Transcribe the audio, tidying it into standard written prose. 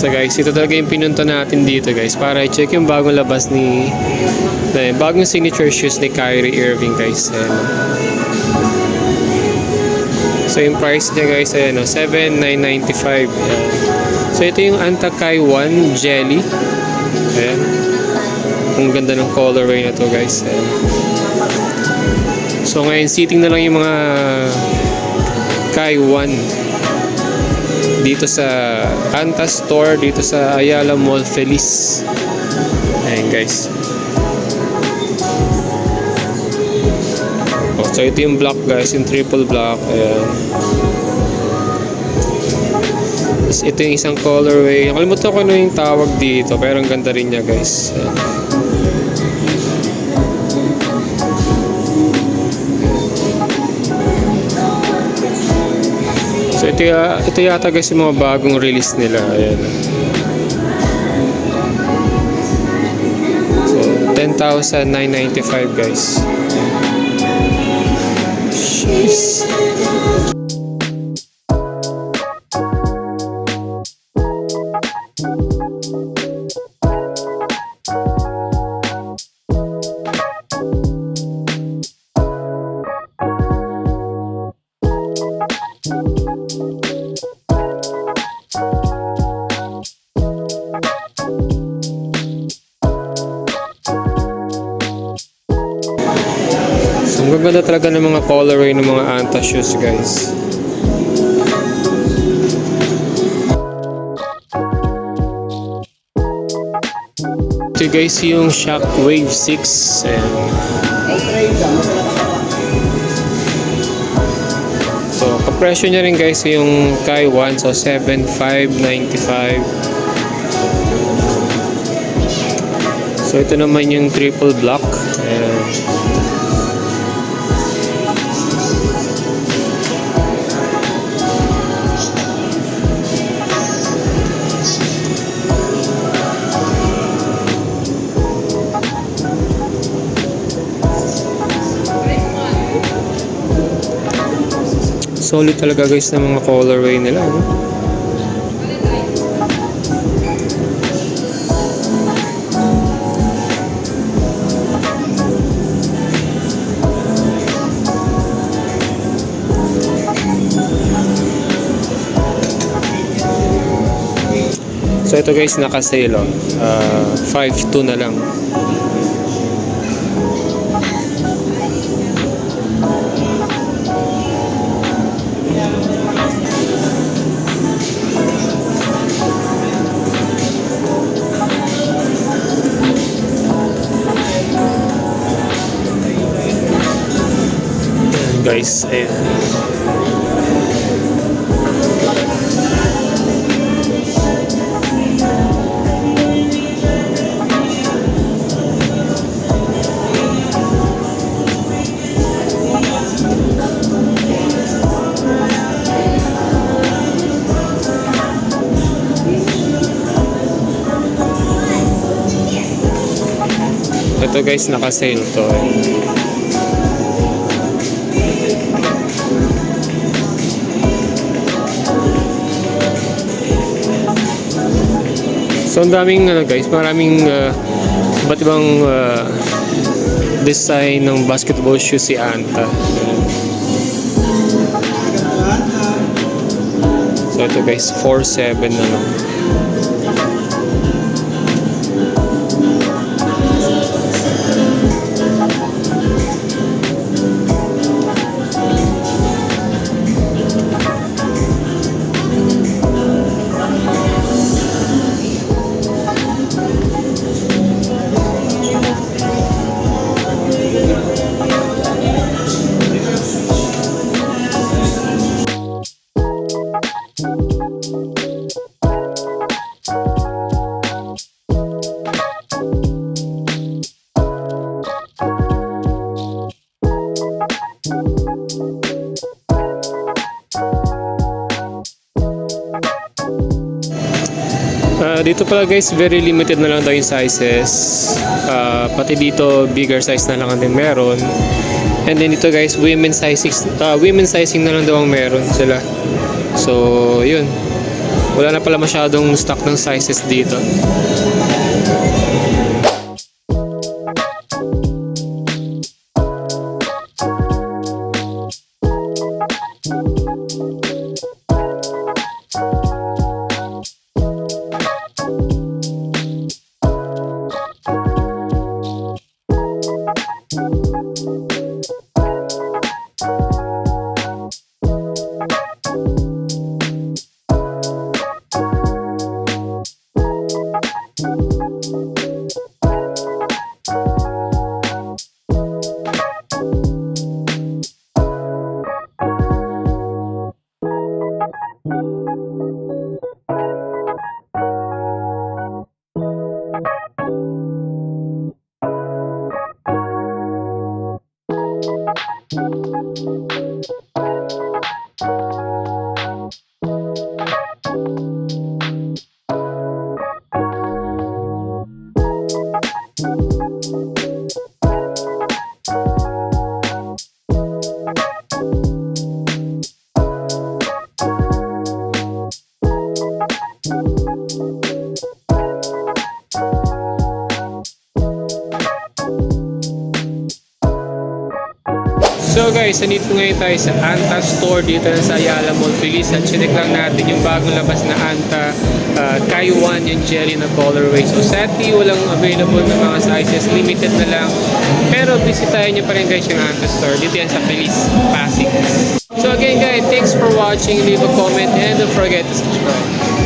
So guys, ito talaga yung pinunta natin dito guys para i-check yung bagong labas ni bagong signature shoes ni Kyrie Irving guys. Ayan. So yung price niya guys ay ano, 7,995. Ayan. So ito yung Antakai 1 Jelly. Ayan. Ang ganda ng colorway na to guys. Ayan. So ngayon sitting na lang yung mga Kai 1 dito sa Anta Store, dito sa Ayala Mall Feliz. Ayan guys. So ito yung black guys, yung triple black. Ayan. Tapos ito yung isang colorway. Nakalimutan ko na yung tawag dito, pero ang ganda rin niya guys. Ayan. So ito yata guys yung mga bagong release nila. Ayan. So 10,995 guys. Jeez. Ang gaganda talaga ng mga colorway ng mga Anta shoes guys. Ito guys yung Shockwave 6. Ayan. So kapresyo niya rin guys yung Kai 1. So 7,595. So ito naman yung triple block. Ayan. Solid talaga guys ng mga colorway nila, no? So ito guys naka-sale, 5,200 na lang. Guys, ayan. Ito guys, naka-sale to. So ang daming guys, maraming iba't ibang design ng basketball shoes si Anta. So ito guys, 4,700 na lang. Dito pala guys, very limited na lang daw yung sizes. Pati dito, bigger size na lang din meron. And then dito guys, women's sizing na lang daw ang meron sila. So, yun. Wala na pala masyadong stock ng sizes dito. So guys, nandito ngayon tayo sa Anta store dito na sa Ayala Mall, Feliz. At chinek lang natin yung bagong labas na Anta Kai-1, yung jelly na colorway. So sadly, walang available na mga sizes, limited na lang. Pero bisitahin nyo pa rin guys yung Anta store. Dito yan sa Feliz, Pasig. So again guys, thanks for watching. Leave a comment and don't forget to subscribe.